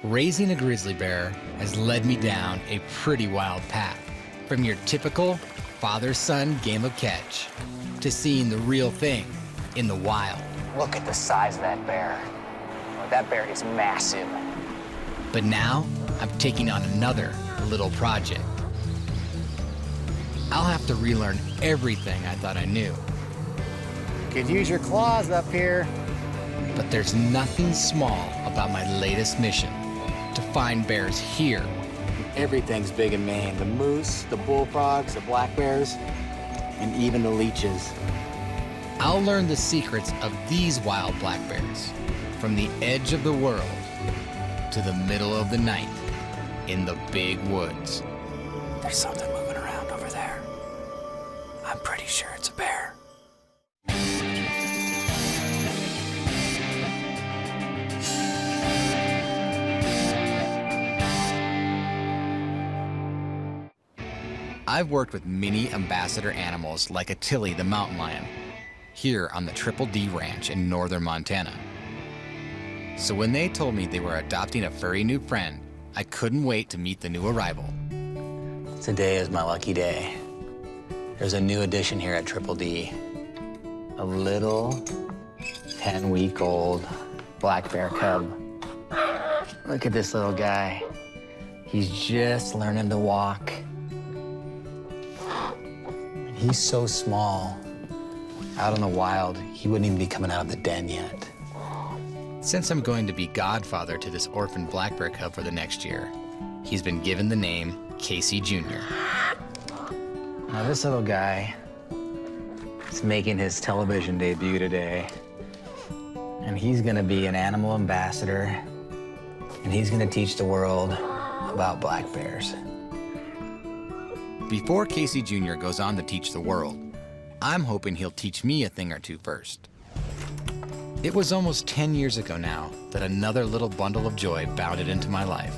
Raising a grizzly bear has led me down a pretty wild path, from your typical father-son game of catch to seeing the real thing in the wild. Look at the size of that bear. Oh, that bear is massive. But now I'm taking on another little project. I'll have to relearn everything I thought I knew. Could use your claws up here. But there's nothing small about my latest mission, to find bears here. Everything's big in Maine. The moose, the bullfrogs, the black bears, and even the leeches. I'll learn the secrets of these wild black bears, from the edge of the world to the middle of the night in the big woods. There's something moving around over there. I'm pretty sure it's a bear. I've worked with many ambassador animals like Attili the mountain lion, here on the Triple D Ranch in northern Montana. So when they told me they were adopting a furry new friend, I couldn't wait to meet the new arrival. Today is my lucky day. There's a new addition here at Triple D. A little 10-week-old black bear cub. Look at this little guy. He's just learning to walk. He's so small. Out in the wild, he wouldn't even be coming out of the den yet. Since I'm going to be godfather to this orphan black bear cub for the next year, he's been given the name Casey Jr. Now this little guy is making his television debut today. And he's gonna be an animal ambassador, and he's gonna teach the world about black bears. Before Casey Jr. goes on to teach the world, I'm hoping he'll teach me a thing or two first. It was almost 10 years ago now that another little bundle of joy bounded into my life.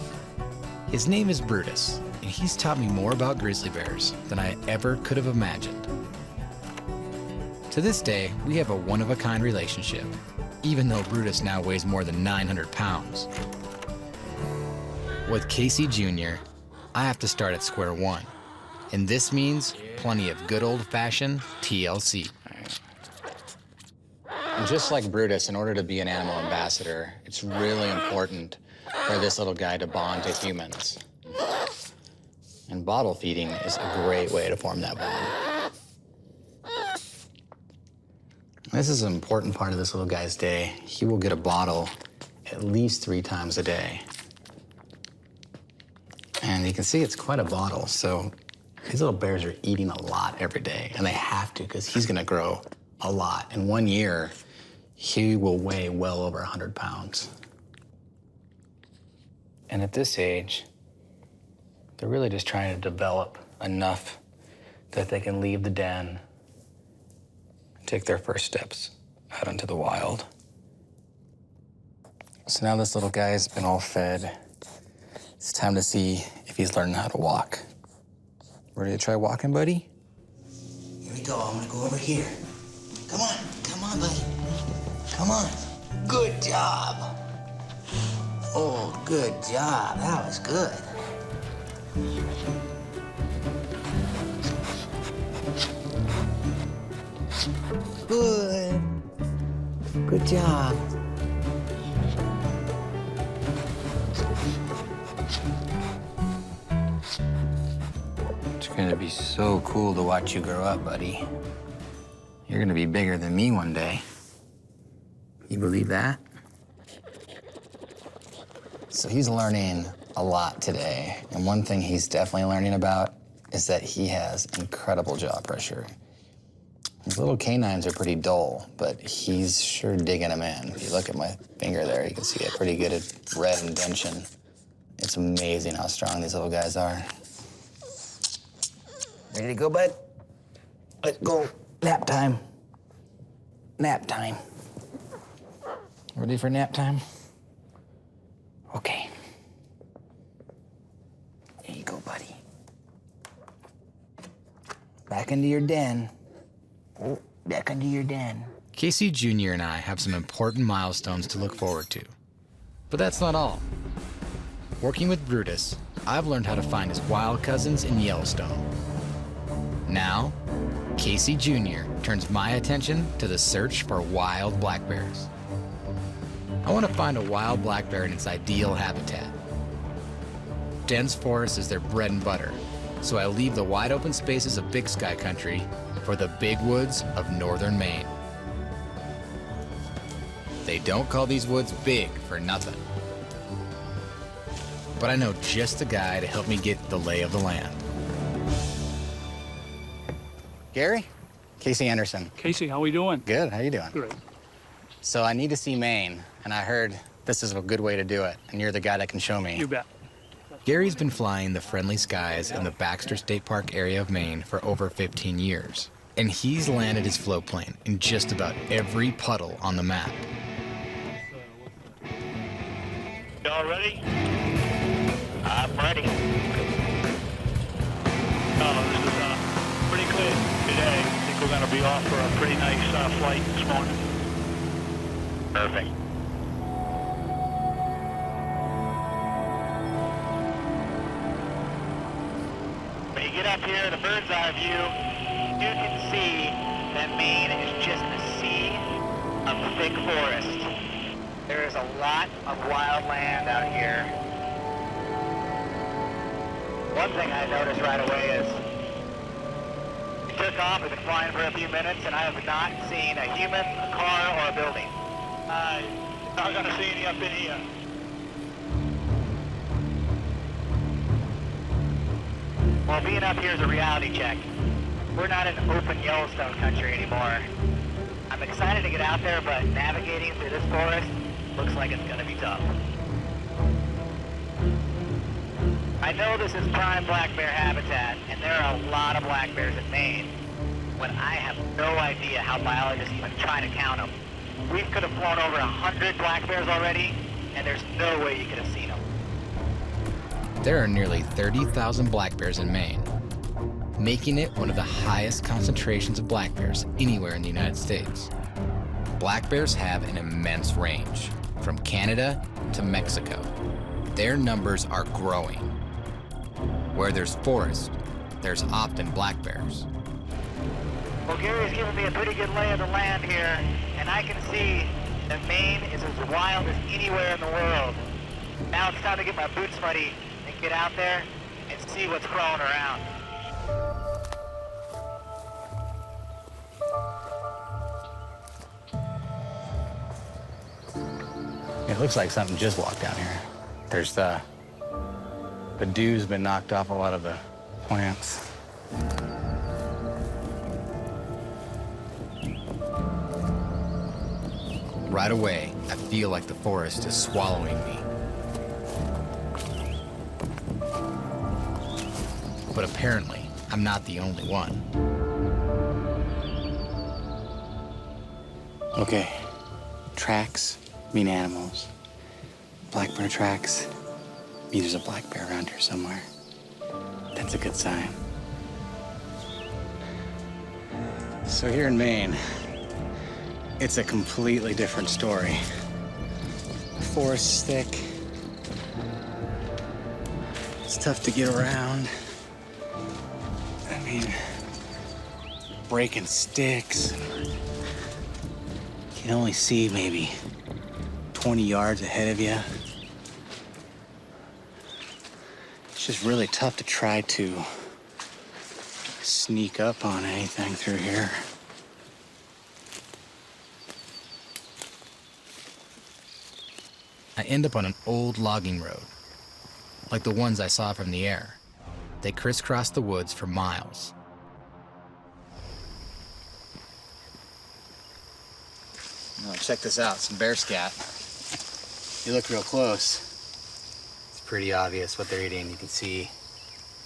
His name is Brutus, and he's taught me more about grizzly bears than I ever could have imagined. To this day, we have a one-of-a-kind relationship, even though Brutus now weighs more than 900 pounds. With Casey Jr., I have to start at square one. And this means plenty of good old-fashioned TLC. And just like Brutus, in order to be an animal ambassador, it's really important for this little guy to bond to humans. And bottle feeding is a great way to form that bond. This is an important part of this little guy's day. He will get a bottle at least 3 times a day. And you can see it's quite a bottle, so these little bears are eating a lot every day, and they have to because he's gonna grow a lot. In 1 year, he will weigh well over 100 pounds. And at this age, they're really just trying to develop enough that they can leave the den and take their first steps out into the wild. So now this little guy's been all fed. It's time to see if he's learning how to walk. Ready to try walking, buddy? Here we go. I'm gonna go over here. Come on, buddy. Come on. Good job. Oh, good job. That was good. Good. Good job. It's gonna be so cool to watch you grow up, buddy. You're gonna be bigger than me one day. You believe that? So he's learning a lot today. And one thing he's definitely learning about is that he has incredible jaw pressure. His little canines are pretty dull, but he's sure digging them in. If you look at my finger there, you can see a pretty good red indention. It's amazing how strong these little guys are. Ready to go, bud? Let's go. Nap time. Nap time. Ready for nap time? Okay. There you go, buddy. Back into your den. Oh, back into your den. Casey Jr. and I have some important milestones to look forward to. But that's not all. Working with Brutus, I've learned how to find his wild cousins in Yellowstone. Now, Casey Jr. turns my attention to the search for wild black bears. I want to find a wild black bear in its ideal habitat. Dense forest is their bread and butter, so I leave the wide open spaces of Big Sky Country for the big woods of northern Maine. They don't call these woods big for nothing. But I know just the guy to help me get the lay of the land. Gary? Casey Anderson. Casey, how we doing? Good, how you doing? Great. So I need to see Maine, and I heard this is a good way to do it, and you're the guy that can show me. You bet. Gary's been flying the friendly skies in the Baxter State Park area of Maine for over 15 years. And he's landed his float plane in just about every puddle on the map. Y'all ready? I'm ready. This is pretty clear today. I think we're going to be off for a pretty nice flight this morning. Perfect. When you get up here, the bird's eye view, you can see that Maine is just a sea of thick forest. There is a lot of wild land out here. One thing I noticed right away is we took off, we've been flying for a few minutes, and I have not seen a human, a car, or a building. Not gonna see any up in here. Well, being up here is a reality check. We're not in open Yellowstone country anymore. I'm excited to get out there, but navigating through this forest looks like it's gonna be tough. I know this is prime black bear habitat, and there are a lot of black bears in Maine, but I have no idea how biologists even try to count them. We could have flown over 100 black bears already, and there's no way you could have seen them. There are nearly 30,000 black bears in Maine, making it one of the highest concentrations of black bears anywhere in the United States. Black bears have an immense range, from Canada to Mexico. Their numbers are growing. Where there's forest, there's often black bears. Well, Gary's giving me a pretty good lay of the land here, and I can see that Maine is as wild as anywhere in the world. Now it's time to get my boots muddy and get out there and see what's crawling around. It looks like something just walked down here. There's the dew's been knocked off a lot of the plants. Right away, I feel like the forest is swallowing me. But apparently, I'm not the only one. Okay, tracks mean animals. Black bear tracks mean there's a black bear around here somewhere. That's a good sign. So here in Maine, it's a completely different story. The forest's thick. It's tough to get around. I mean, breaking sticks. You can only see maybe 20 yards ahead of you. It's just really tough to try to sneak up on anything through here. I end up on an old logging road, like the ones I saw from the air. They crisscross the woods for miles. Oh, check this out, some bear scat. You look real close. It's pretty obvious what they're eating. You can see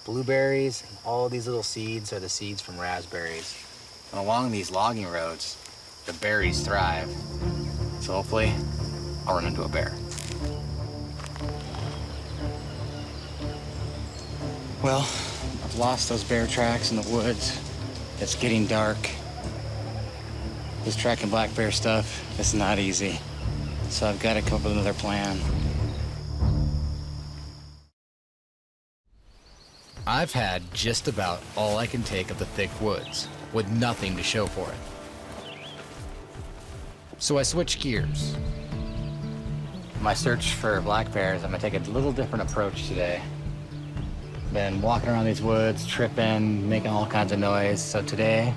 blueberries, and all these little seeds are the seeds from raspberries. And along these logging roads, the berries thrive. So hopefully, I'll run into a bear. Well, I've lost those bear tracks in the woods. It's getting dark. This tracking black bear stuff, it's not easy. So I've got to come up with another plan. I've had just about all I can take of the thick woods, with nothing to show for it. So I switched gears. My search for black bears, I'm gonna take a little different approach today. Been walking around these woods, tripping, making all kinds of noise. So today,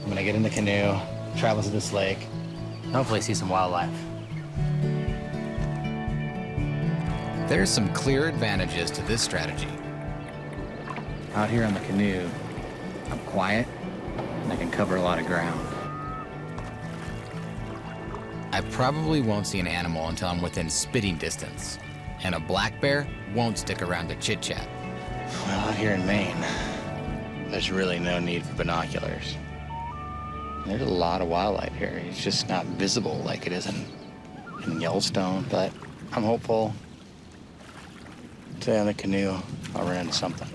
I'm gonna get in the canoe, travel to this lake, and hopefully see some wildlife. There's some clear advantages to this strategy. Out here on the canoe, I'm quiet, and I can cover a lot of ground. I probably won't see an animal until I'm within spitting distance, and a black bear won't stick around to chit-chat. Well, out here in Maine, there's really no need for binoculars. There's a lot of wildlife here. It's just not visible like it is in Yellowstone, but I'm hopeful today on the canoe I'll run into something.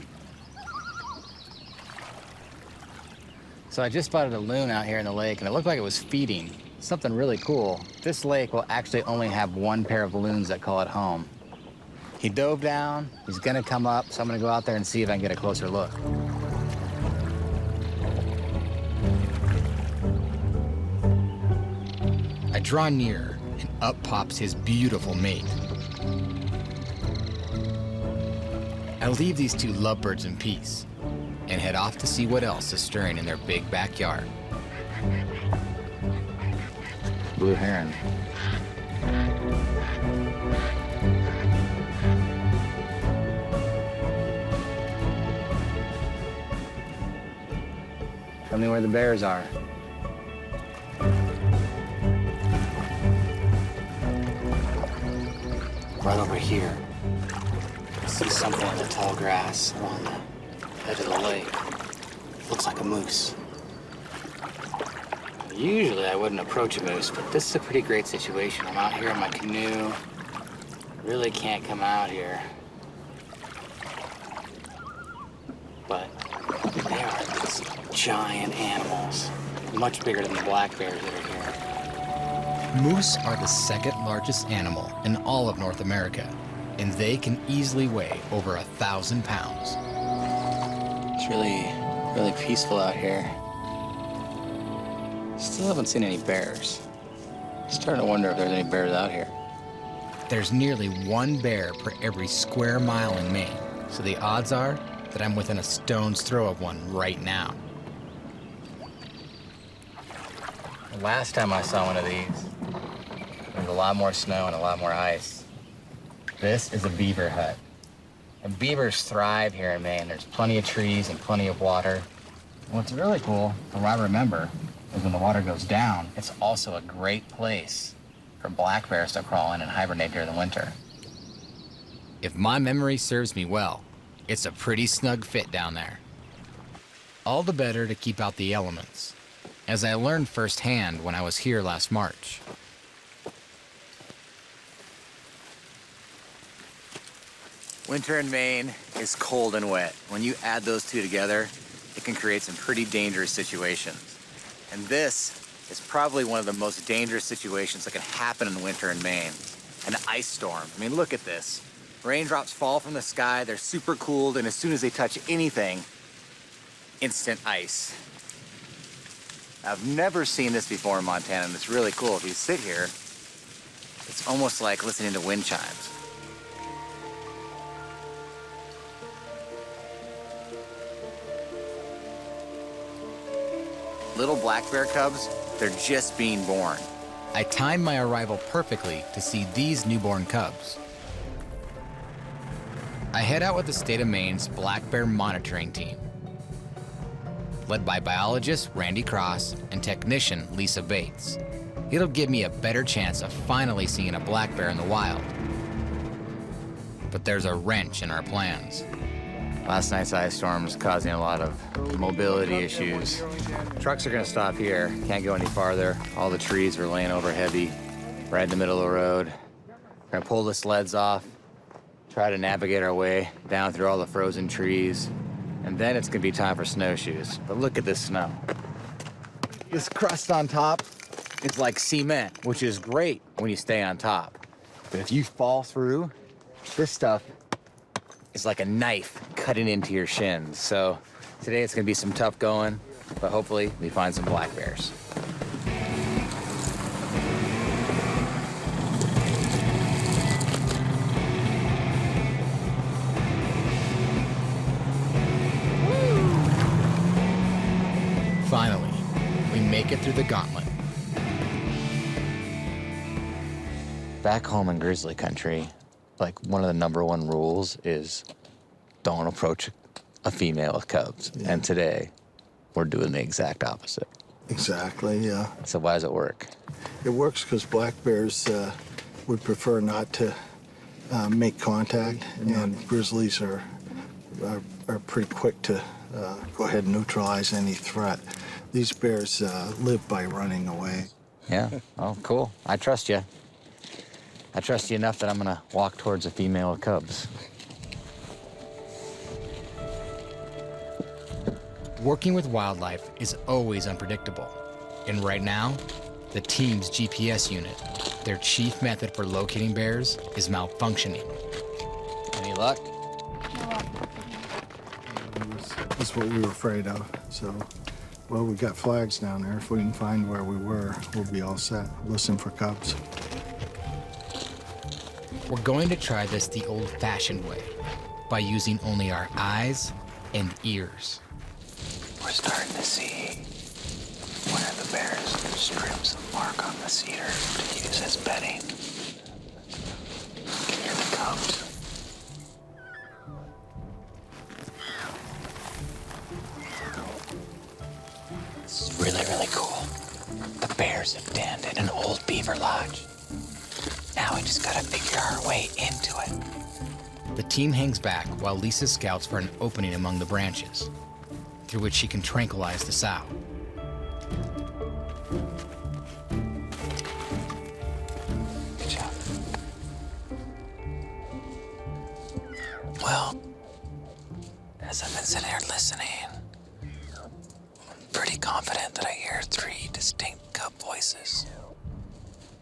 So I just spotted a loon out here in the lake, and it looked like it was feeding. Something really cool. This lake will actually only have one pair of loons that call it home. He dove down, he's gonna come up, so I'm gonna go out there and see if I can get a closer look. I draw near, and up pops his beautiful mate. I leave these two lovebirds in peace and head off to see what else is stirring in their big backyard. Blue heron. Tell me where the bears are. Right over here. I see something in the tall grass along the edge of the lake. Looks like a moose. Usually I wouldn't approach a moose, but this is a pretty great situation. I'm out here in my canoe. Really can't come out here. But they are these giant animals, much bigger than the black bears that are here. Moose are the second largest animal in all of North America, and they can easily weigh over 1,000 pounds. It's really peaceful out here. Still haven't seen any bears. Starting to wonder if there's any bears out here. There's nearly one bear per every square mile in Maine, so the odds are that I'm within a stone's throw of one right now. The last time I saw one of these, there was a lot more snow and a lot more ice. This is a beaver hut. And beavers thrive here in Maine. There's plenty of trees and plenty of water. And what's really cool, from what I remember, is when the water goes down, it's also a great place for black bears to crawl in and hibernate during the winter. If my memory serves me well, it's a pretty snug fit down there. All the better to keep out the elements, as I learned firsthand when I was here last March. Winter in Maine is cold and wet. When you add those two together, it can create some pretty dangerous situations. And this is probably one of the most dangerous situations that can happen in winter in Maine. An ice storm. I mean, look at this. Raindrops fall from the sky, they're super cooled, and as soon as they touch anything, instant ice. I've never seen this before in Montana, and it's really cool. If you sit here, it's almost like listening to wind chimes. Little black bear cubs, they're just being born. I timed my arrival perfectly to see these newborn cubs. I head out with the state of Maine's black bear monitoring team, led by biologist Randy Cross and technician Lisa Bates. It'll give me a better chance of finally seeing a black bear in the wild. But there's a wrench in our plans. Last night's ice storm is causing a lot of mobility issues. Trucks are gonna stop here, can't go any farther. All the trees are laying over heavy, right in the middle of the road. We're gonna pull the sleds off, try to navigate our way down through all the frozen trees, and then it's gonna be time for snowshoes. But look at this snow. This crust on top is like cement, which is great when you stay on top. But if you fall through, this stuff is like a knife cutting into your shins. So today it's gonna be some tough going, but hopefully we find some black bears. Finally, we make it through the gauntlet. Back home in grizzly country, like one of the #1 rules is don't approach a female with cubs. Yeah. And today, we're doing the exact opposite. Exactly, yeah. So why does it work? It works because black bears would prefer not to make contact, and grizzlies are pretty quick to go ahead and neutralize any threat. These bears live by running away. Yeah, oh, cool. I trust you. I trust you enough that I'm gonna walk towards a female with cubs. Working with wildlife is always unpredictable. And right now, the team's GPS unit, their chief method for locating bears, is malfunctioning. Any luck? That's what we were afraid of. So, well, we got flags down there. If we can find where we were, we'll be all set. Listen for cubs. We're going to try this the old-fashioned way, by using only our eyes and ears. We're starting to see one of the bears strip some bark on the cedar to use as bedding. Here it comes. This is really, really cool. The bears have denned in an old beaver lodge. Now we just gotta figure our way into it. The team hangs back while Lisa scouts for an opening among the branches, through which she can tranquilize the sow. Good job. Well, as I've been sitting here listening, I'm pretty confident that I hear 3 distinct cub voices.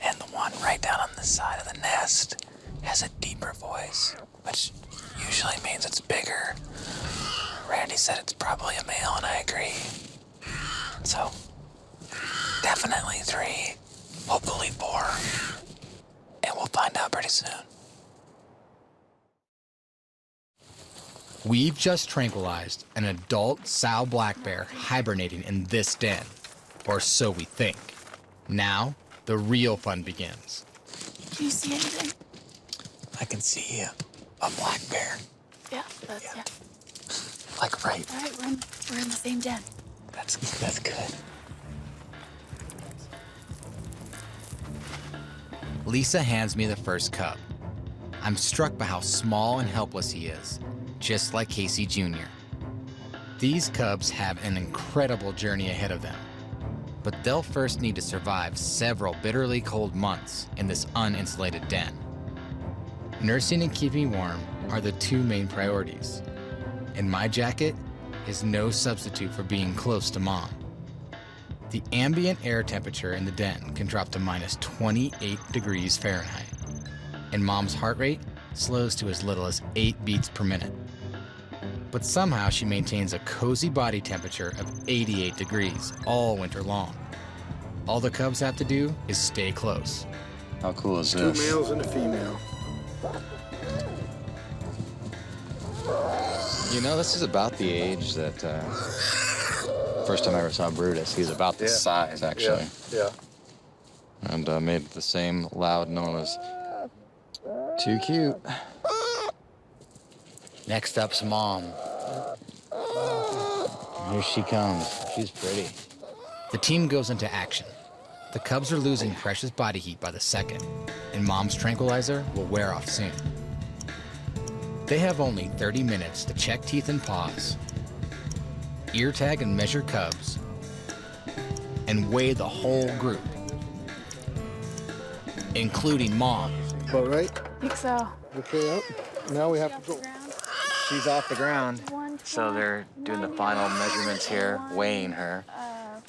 And the one right down on the side of the nest has a deeper voice, which usually means it's bigger. Randy said it's probably a male, and I agree. So, definitely 3, hopefully 4. And we'll find out pretty soon. We've just tranquilized an adult sow black bear hibernating in this den, or so we think. Now, the real fun begins. Do you see anything? I can see a black bear. Yeah, that's yeah. Like right. All right, we're in the same den. That's good. Lisa hands me the first cub. I'm struck by how small and helpless he is, just like Casey Jr. These cubs have an incredible journey ahead of them, but they'll first need to survive several bitterly cold months in this uninsulated den. Nursing and keeping warm are the 2 main priorities, and my jacket is no substitute for being close to Mom. The ambient air temperature in the den can drop to minus 28 degrees Fahrenheit, and Mom's heart rate slows to as little as 8 beats per minute. But somehow she maintains a cozy body temperature of 88 degrees all winter long. All the cubs have to do is stay close. How cool is 2 males and a female. You know, this is about the age that first time I ever saw Brutus. He's about this size, actually. Yeah. And made the same loud noise. Too cute. Next up's Mom. Here she comes. She's pretty. The team goes into action. The cubs are losing precious body heat by the second, and Mom's tranquilizer will wear off soon. They have only 30 minutes to check teeth and paws, ear tag and measure cubs, and weigh the whole group, including Mom. All right. I think so. Okay, up. Now we have Off to the go. ground. She's off the ground. So they're doing the final measurements here, weighing her.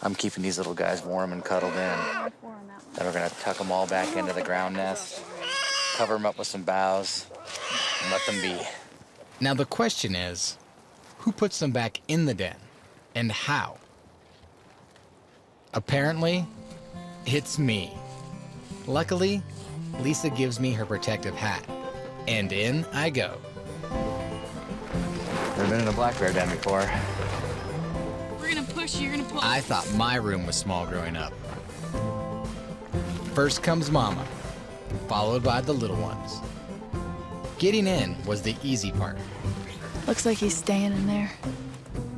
I'm keeping these little guys warm and cuddled in. Then we're gonna tuck them all back into the ground nest, cover them up with some boughs, and let them be. Now the question is, who puts them back in the den and how? Apparently, it's me. Luckily, Lisa gives me her protective hat, and in I go. Never been in a black bear den before. We're gonna push you, you're gonna pull. I thought my room was small growing up. First comes Mama, followed by the little ones. Getting in was the easy part. Looks like he's staying in there.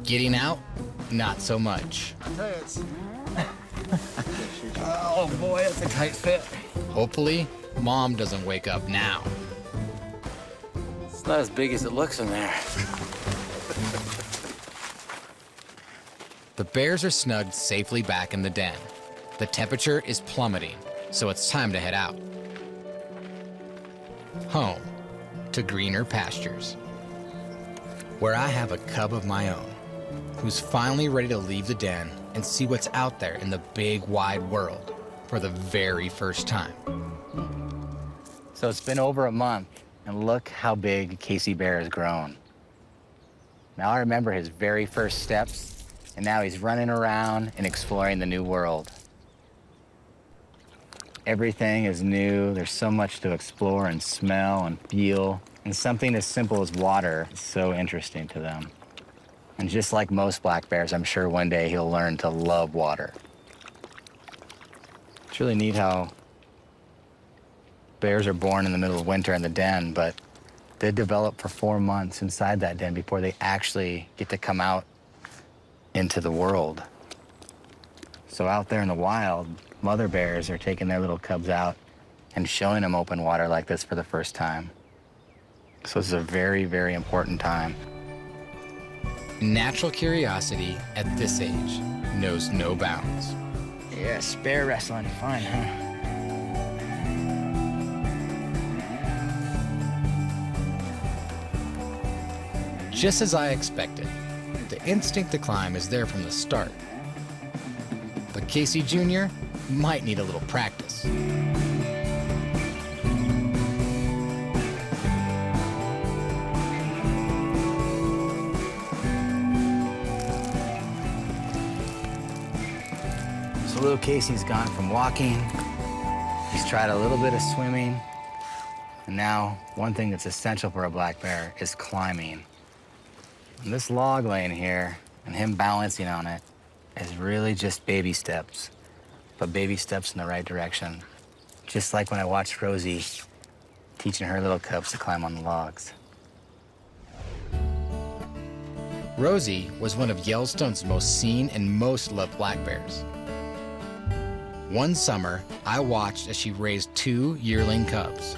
Getting out, not so much. Oh boy, that's a tight fit. Hopefully, Mom doesn't wake up now. It's not as big as it looks in there. The bears are snugged safely back in the den. The temperature is plummeting, so it's time to head out. Home to greener pastures, where I have a cub of my own who's finally ready to leave the den and see what's out there in the big wide world for the very first time. So it's been over a month, and look how big Casey Bear has grown. Now I remember his very first steps, and now he's running around and exploring the new world. Everything is new. There's so much to explore and smell and feel. And something as simple as water is so interesting to them. And just like most black bears, I'm sure one day he'll learn to love water. It's really neat how bears are born in the middle of winter in the den, but they develop for 4 months inside that den before they actually get to come out into the world. So out there in the wild, mother bears are taking their little cubs out and showing them open water like this for the first time. So this is a very, very important time. Natural curiosity at this age knows no bounds. Yes, bear wrestling, fun, huh? Just as I expected, the instinct to climb is there from the start. But Casey Jr. might need a little practice. So little Casey's gone from walking, he's tried a little bit of swimming, and now one thing that's essential for a black bear is climbing. And this log laying here and him balancing on it is really just baby steps, but baby steps in the right direction. Just like when I watched Rosie teaching her little cubs to climb on the logs. Rosie was one of Yellowstone's most seen and most loved black bears. One summer, I watched as she raised 2 yearling cubs.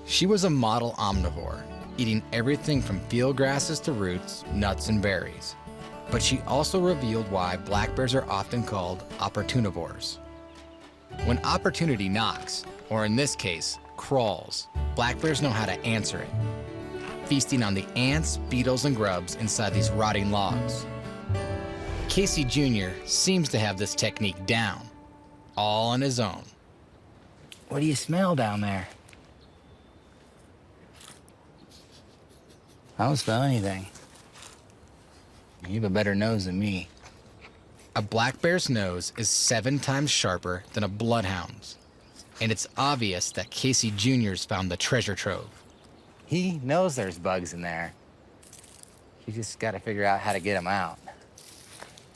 She was a model omnivore, eating everything from field grasses to roots, nuts, and berries. But she also revealed why black bears are often called opportunivores. When opportunity knocks, or in this case, crawls, black bears know how to answer it, feasting on the ants, beetles, and grubs inside these rotting logs. Casey Jr. seems to have this technique down, all on his own. What do you smell down there? I don't smell anything. You have a better nose than me. A black bear's nose is 7 times sharper than a bloodhound's, and it's obvious that Casey Jr.'s found the treasure trove. He knows there's bugs in there. You just got to figure out how to get them out.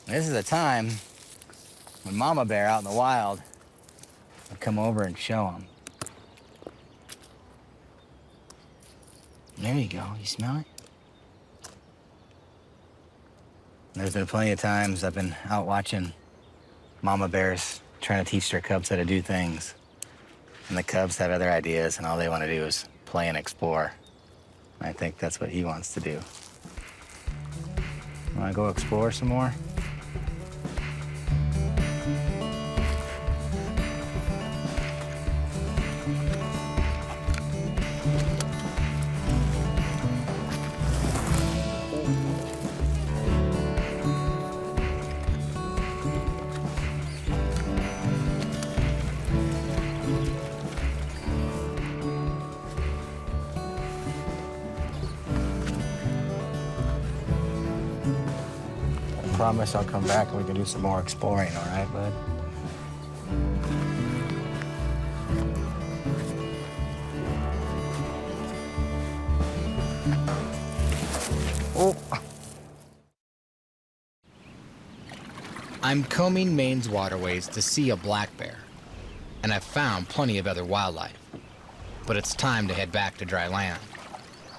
This is a time when Mama Bear out in the wild would come over and show him. There you go. You smell it? There's been plenty of times I've been out watching Mama Bears trying to teach their cubs how to do things. And the cubs have other ideas, and all they want to do is play and explore. I think that's what he wants to do. Want to go explore some more? promise I'll come back and we can do some more exploring, all right, bud? Oh. I'm combing Maine's waterways to see a black bear, and I've found plenty of other wildlife. But it's time to head back to dry land.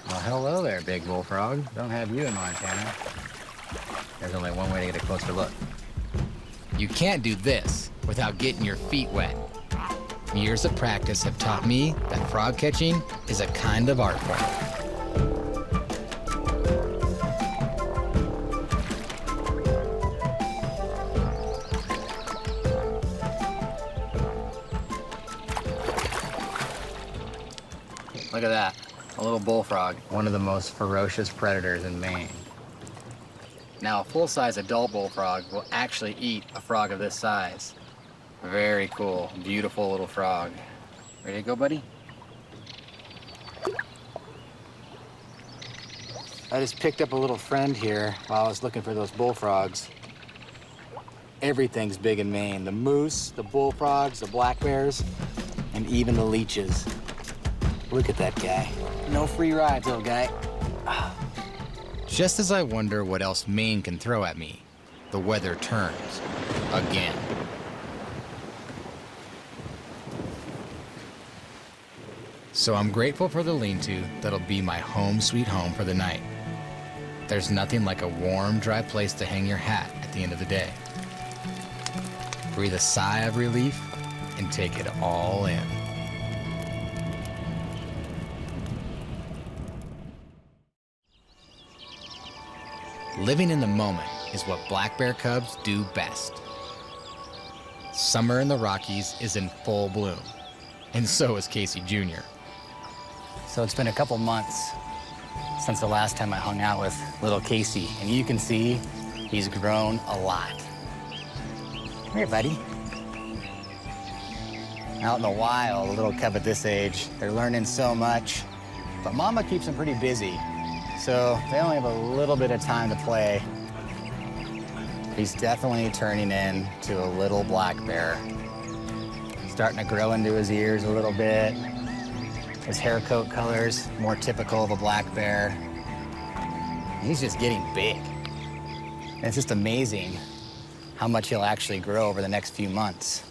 Well, hello there, big bullfrog. Don't have you in Montana. There's only one way to get a closer look. You can't do this without getting your feet wet. Years of practice have taught me that frog catching is a kind of art form. Look at that, a little bullfrog, one of the most ferocious predators in Maine. Now, a full-size adult bullfrog will actually eat a frog of this size. Very cool, beautiful little frog. Ready to go, buddy? I just picked up a little friend here while I was looking for those bullfrogs. Everything's big in Maine. The moose, the bullfrogs, the black bears, and even the leeches. Look at that guy. No free rides, little guy. Just as I wonder what else Maine can throw at me, the weather turns again. So I'm grateful for the lean-to that'll be my home sweet home for the night. There's nothing like a warm, dry place to hang your hat at the end of the day. Breathe a sigh of relief and take it all in. Living in the moment is what black bear cubs do best. Summer in the Rockies is in full bloom, and so is Casey Jr. So it's been a couple months since the last time I hung out with little Casey, and you can see he's grown a lot. Come here, buddy. Out in the wild, a little cub at this age, they're learning so much, but Mama keeps them pretty busy. So they only have a little bit of time to play. He's definitely turning into a little black bear. Starting to grow into his ears a little bit. His hair coat color's more typical of a black bear. He's just getting big. And it's just amazing how much he'll actually grow over the next few months.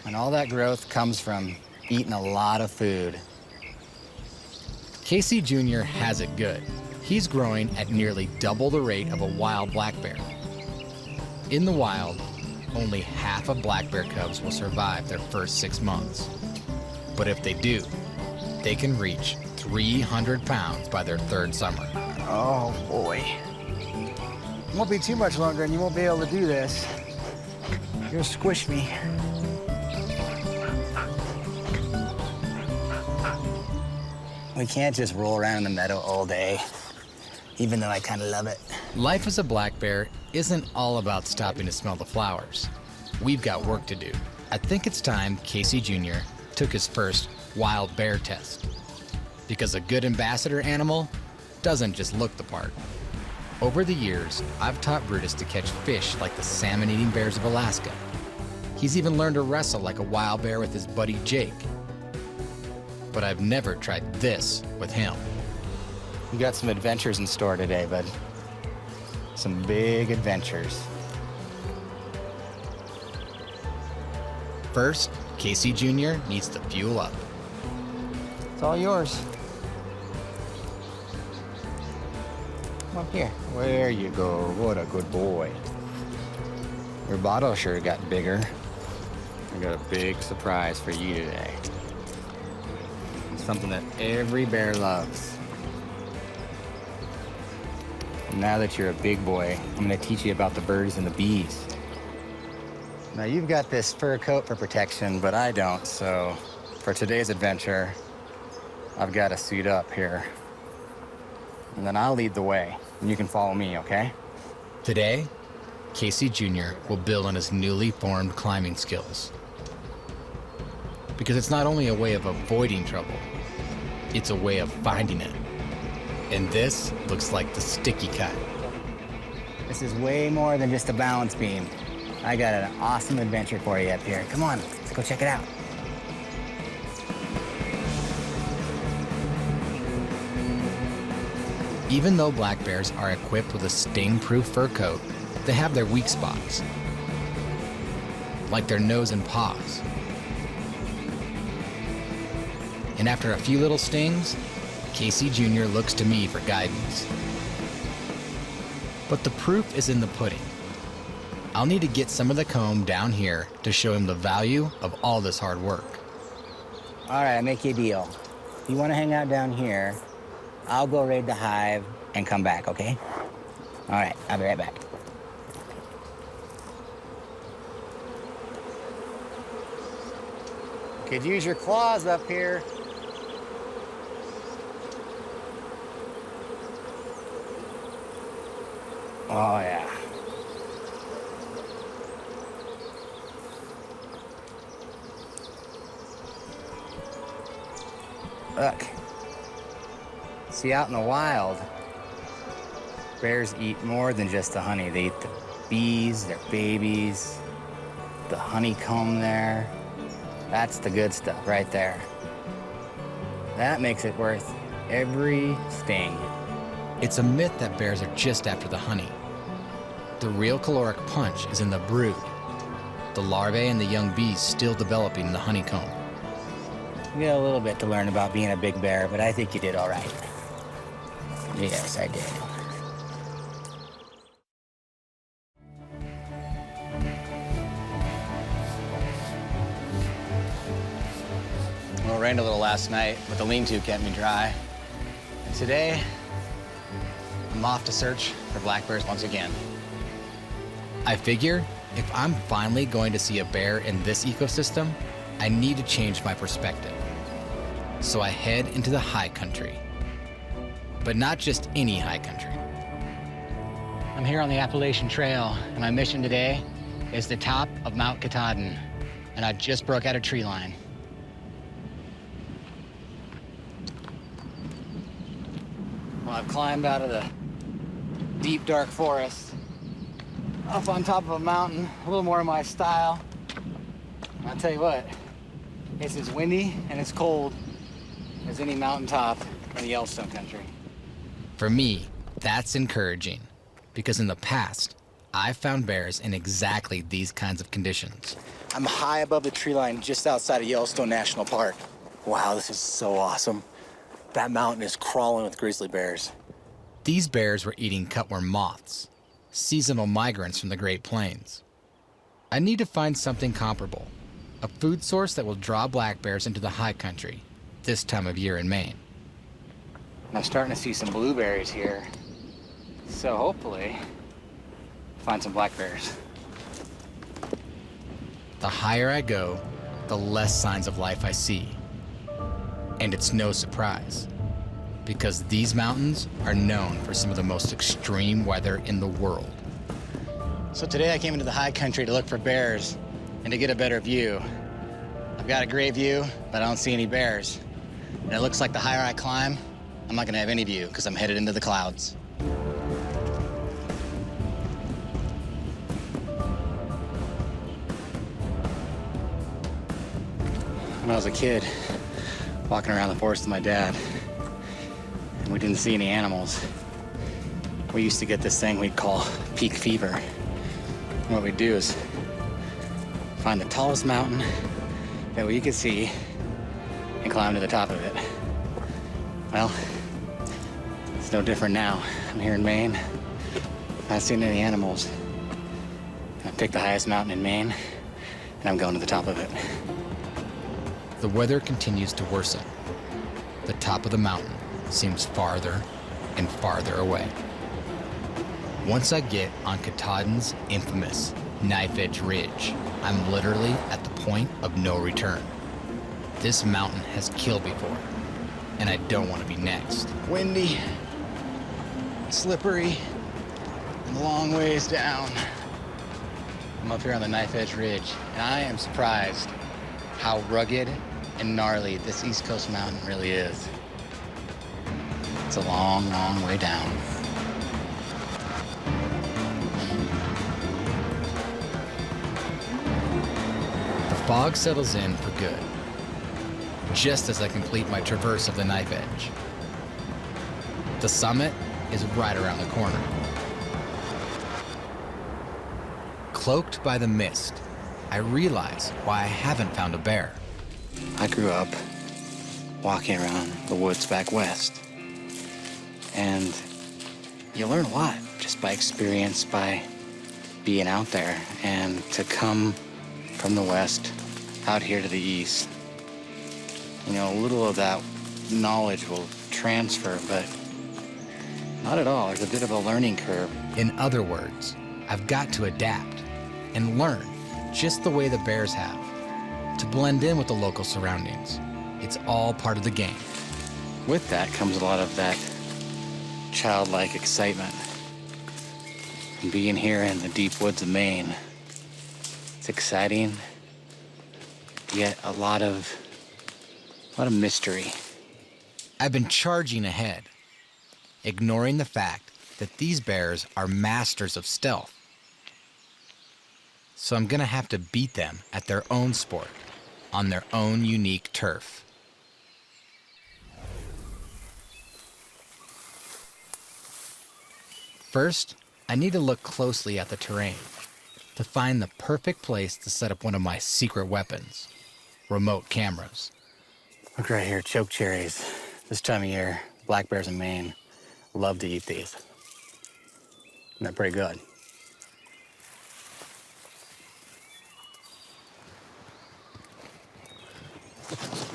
And all that growth comes from eating a lot of food. Casey Jr. has it good. He's growing at nearly double the rate of a wild black bear. In the wild, only half of black bear cubs will survive their first 6 months. But if they do, they can reach 300 pounds by their 3rd summer. Oh, boy. It won't be too much longer and you won't be able to do this. You'll squish me. We can't just roll around in the meadow all day, even though I kind of love it. Life as a black bear isn't all about stopping to smell the flowers. We've got work to do. I think it's time Casey Jr. took his first wild bear test. Because a good ambassador animal doesn't just look the part. Over the years, I've taught Brutus to catch fish like the salmon-eating bears of Alaska. He's even learned to wrestle like a wild bear with his buddy Jake. But I've never tried this with him. We got some adventures in store today, bud. Some big adventures. First, Casey Jr. needs to fuel up. It's all yours. Come up here. There you go. What a good boy. Your bottle sure got bigger. I got a big surprise for you today. Something that every bear loves. And now that you're a big boy, I'm gonna teach you about the birds and the bees. Now you've got this fur coat for protection, but I don't, so for today's adventure, I've got to suit up here. And then I'll lead the way, and you can follow me, okay? Today, Casey Jr. will build on his newly formed climbing skills. Because it's not only a way of avoiding trouble, it's a way of finding it. And this looks like the sticky cut. This is way more than just a balance beam. I got an awesome adventure for you up here. Come on, let's go check it out. Even though black bears are equipped with a sting-proof fur coat, they have their weak spots, like their nose and paws. And after a few little stings, Casey Jr. looks to me for guidance. But the proof is in the pudding. I'll need to get some of the comb down here to show him the value of all this hard work. All right, I make you a deal. If you want to hang out down here, I'll go raid the hive and come back, okay? All right, I'll be right back. Could use your claws up here. Oh, yeah. Look. See, out in the wild, bears eat more than just the honey. They eat the bees, their babies, the honeycomb there. That's the good stuff right there. That makes it worth every sting. It's a myth that bears are just after the honey. The real caloric punch is in the brood, the larvae and the young bees still developing in the honeycomb. We got a little bit to learn about being a big bear, but I think you did all right. Yes, I did. Well, it rained a little last night, but the lean-to kept me dry. And today, I'm off to search for black bears once again. I figure if I'm finally going to see a bear in this ecosystem, I need to change my perspective. So I head into the high country. But not just any high country. I'm here on the Appalachian Trail, and my mission today is the top of Mount Katahdin, and I just broke out a tree line. Well, I've climbed out of the deep, dark forest, up on top of a mountain, a little more of my style. And I'll tell you what, it's as windy and as cold as any mountaintop in the Yellowstone country. For me, that's encouraging, because in the past, I've found bears in exactly these kinds of conditions. I'm high above the tree line just outside of Yellowstone National Park. Wow, this is so awesome. That mountain is crawling with grizzly bears. These bears were eating cutworm moths, seasonal migrants from the Great Plains. I need to find something comparable, a food source that will draw black bears into the high country this time of year in Maine. I'm starting to see some blueberries here. So hopefully, find some black bears. The higher I go, the less signs of life I see. And it's no surprise, because these mountains are known for some of the most extreme weather in the world. So today I came into the high country to look for bears and to get a better view. I've got a great view, but I don't see any bears. And it looks like the higher I climb, I'm not gonna have any view because I'm headed into the clouds. When I was a kid, walking around the forest with my dad, and we didn't see any animals, we used to get this thing we'd call peak fever. And what we'd do is find the tallest mountain that we could see and climb to the top of it. Well, it's no different now. I'm here in Maine, not seeing any animals. I picked the highest mountain in Maine, and I'm going to the top of it. The weather continues to worsen. The top of the mountain seems farther and farther away. Once I get on Katahdin's infamous Knife Edge Ridge, I'm literally at the point of no return. This mountain has killed before, and I don't want to be next. Windy, slippery, and a long ways down. I'm up here on the Knife Edge Ridge, and I am surprised how rugged and gnarly this East Coast mountain really is. It's a long, long way down. fog settles in for good, just as I complete my traverse of the knife edge. The summit is right around the corner. Cloaked by the mist, I realize why I haven't found a bear. I grew up walking around the woods back west. And you learn a lot just by experience, by being out there. And to come from the west out here to the east, you know, a little of that knowledge will transfer, but not at all. There's a bit of a learning curve. In other words, I've got to adapt and learn just the way the bears have, to blend in with the local surroundings. It's all part of the game. With that comes a lot of that childlike excitement. And being here in the deep woods of Maine, it's exciting, yet a lot of mystery. I've been charging ahead, ignoring the fact that these bears are masters of stealth. So I'm gonna have to beat them at their own sport, on their own unique turf. First, I need to look closely at the terrain to find the perfect place to set up one of my secret weapons, remote cameras. Look right here, choke cherries. This time of year, black bears in Maine love to eat these. And they're pretty good.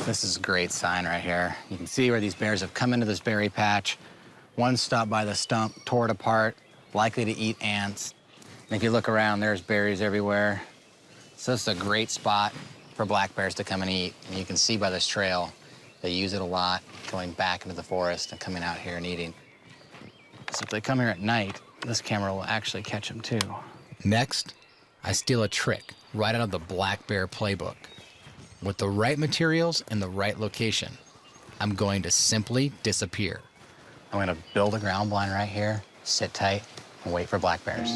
This is a great sign right here. You can see where these bears have come into this berry patch. One stopped by the stump, tore it apart, likely to eat ants. And if you look around, there's berries everywhere. So this is a great spot for black bears to come and eat. And you can see by this trail, they use it a lot, going back into the forest and coming out here and eating. So if they come here at night, this camera will actually catch them too. Next, I steal a trick right out of the black bear playbook. With the right materials and the right location, I'm going to simply disappear. I'm gonna build a ground blind right here, sit tight, and wait for black bears.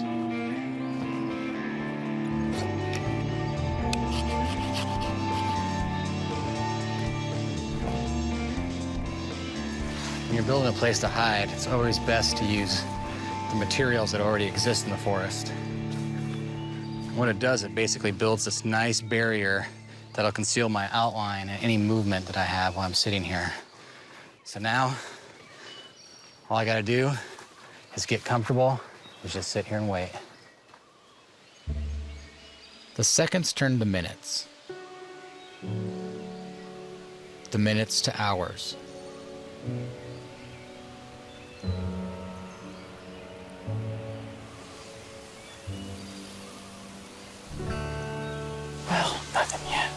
When you're building a place to hide, it's always best to use the materials that already exist in the forest. What it does, it basically builds this nice barrier that'll conceal my outline and any movement that I have while I'm sitting here. So now, all I gotta do is get comfortable, is just sit here and wait. The seconds turn to minutes. The minutes to hours. Well, nothing yet.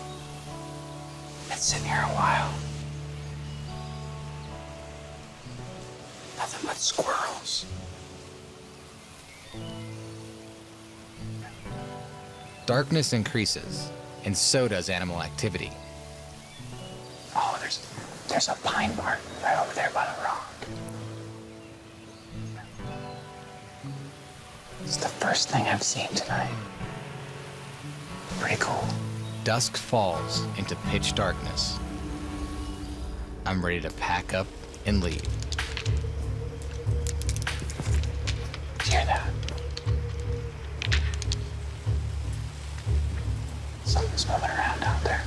Been sitting here a while. Nothing but squirrels. Darkness increases, and so does animal activity. Oh, there's a pine bark right over there by the rock. It's the first thing I've seen tonight. Pretty cool. Dusk falls into pitch darkness. I'm ready to pack up and leave. Did you hear that? Something's moving around out there.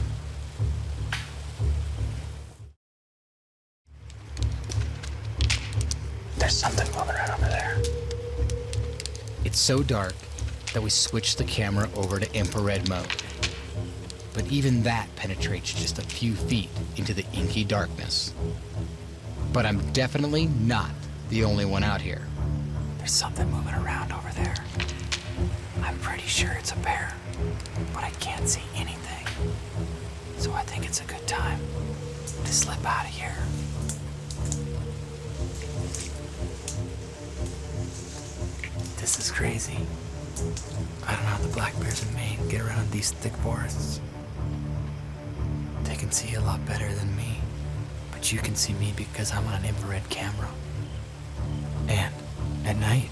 There's something moving right over there. It's so dark that we switch the camera over to infrared mode. But even that penetrates just a few feet into the inky darkness. But I'm definitely not the only one out here. There's something moving around over there. I'm pretty sure it's a bear, but I can't see anything. So I think it's a good time to slip out of here. This is crazy. I don't know how the black bears in Maine get around these thick forests. They can see a lot better than me, but you can see me because I'm on an infrared camera. And at night,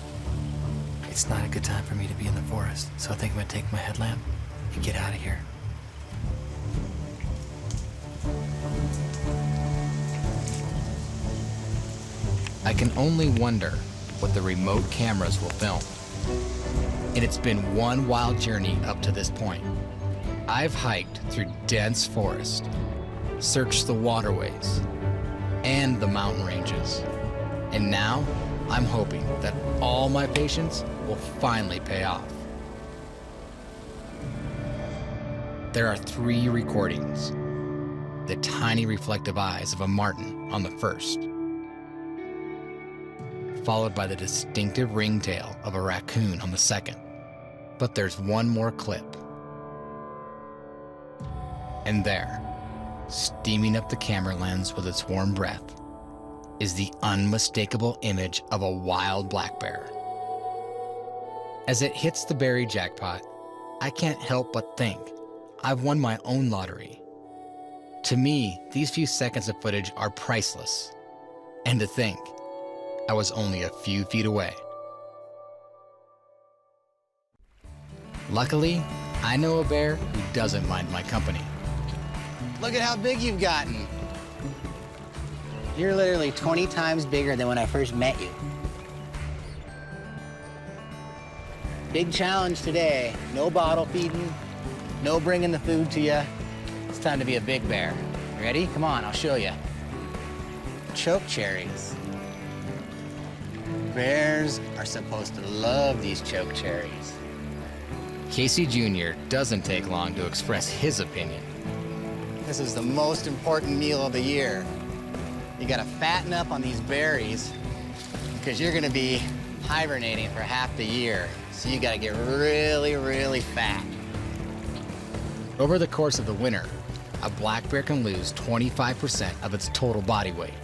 it's not a good time for me to be in the forest, so I think I'm gonna take my headlamp and get out of here. I can only wonder what the remote cameras will film. And it's been one wild journey up to this point. I've hiked through dense forest, searched the waterways, and the mountain ranges. And now, I'm hoping that all my patience will finally pay off. There are 3 recordings. The tiny reflective eyes of a marten on the first, followed by the distinctive ringtail of a raccoon on the second. But there's one more clip. And there, steaming up the camera lens with its warm breath, is the unmistakable image of a wild black bear. As it hits the berry jackpot, I can't help but think I've won my own lottery. To me, these few seconds of footage are priceless. And to think, I was only a few feet away. Luckily, I know a bear who doesn't mind my company. Look at how big you've gotten. You're literally 20 times bigger than when I first met you. Big challenge today. No bottle feeding, no bringing the food to you. It's time to be a big bear. Ready? Come on, I'll show you. Choke cherries. Bears are supposed to love these choke cherries. Casey Jr. doesn't take long to express his opinion. This is the most important meal of the year. You gotta fatten up on these berries because you're gonna be hibernating for half the year. So you gotta get really, really fat. Over the course of the winter, a black bear can lose 25% of its total body weight.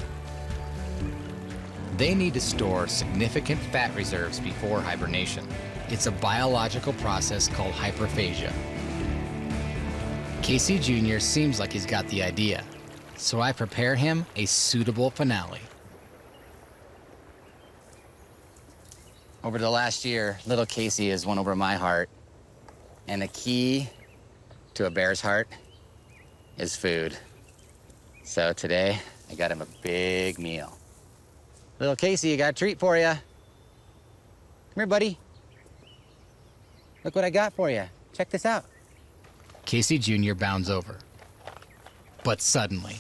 They need to store significant fat reserves before hibernation. It's a biological process called hyperphagia. Casey Jr. seems like he's got the idea, so I prepare him a suitable finale. Over the last year, little Casey has won over my heart. And the key to a bear's heart is food. So today, I got him a big meal. Little Casey, I got a treat for you. Come here, buddy. Look what I got for you. Check this out. Casey Jr. bounds over. But suddenly,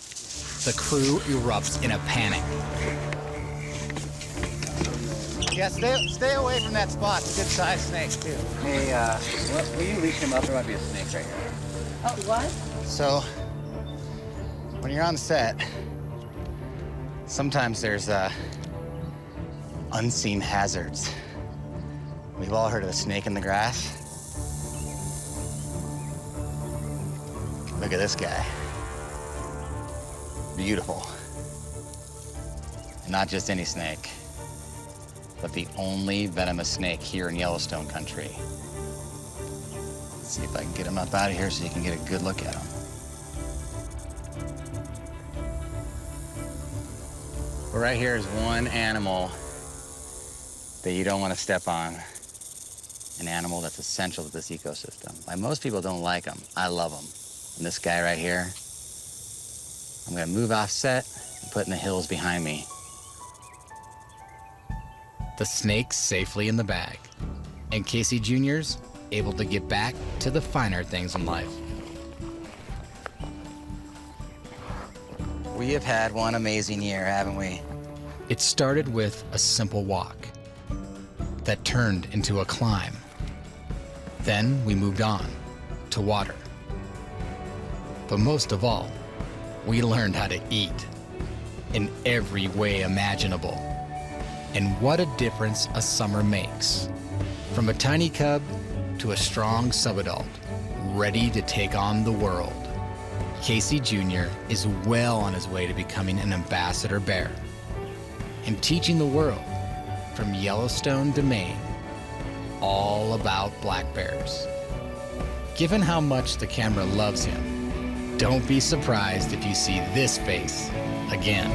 the crew erupts in a panic. Yeah, stay away from that spot. It's a good-sized snake, too. Hey, will you leash him up? There might be a snake right here. Oh, what? So, when you're on set, sometimes there's unseen hazards. We've all heard of a snake in the grass. Look at this guy. Beautiful. And not just any snake, but the only venomous snake here in Yellowstone country. Let's see if I can get him up out of here so you can get a good look at him. But right here is one animal that you don't want to step on. An animal that's essential to this ecosystem. Like, most people don't like them. I love them. And this guy right here, I'm gonna move off set and put in the hills behind me. The snake's safely in the bag, and Casey Jr.'s able to get back to the finer things in life. We have had one amazing year, haven't we? It started with a simple walk that turned into a climb. Then we moved on to water. But most of all, we learned how to eat in every way imaginable. And what a difference a summer makes. From a tiny cub to a strong subadult, ready to take on the world. Casey Jr. is well on his way to becoming an ambassador bear and teaching the world, from Yellowstone to Maine, all about black bears. Given how much the camera loves him, don't be surprised if you see this face again.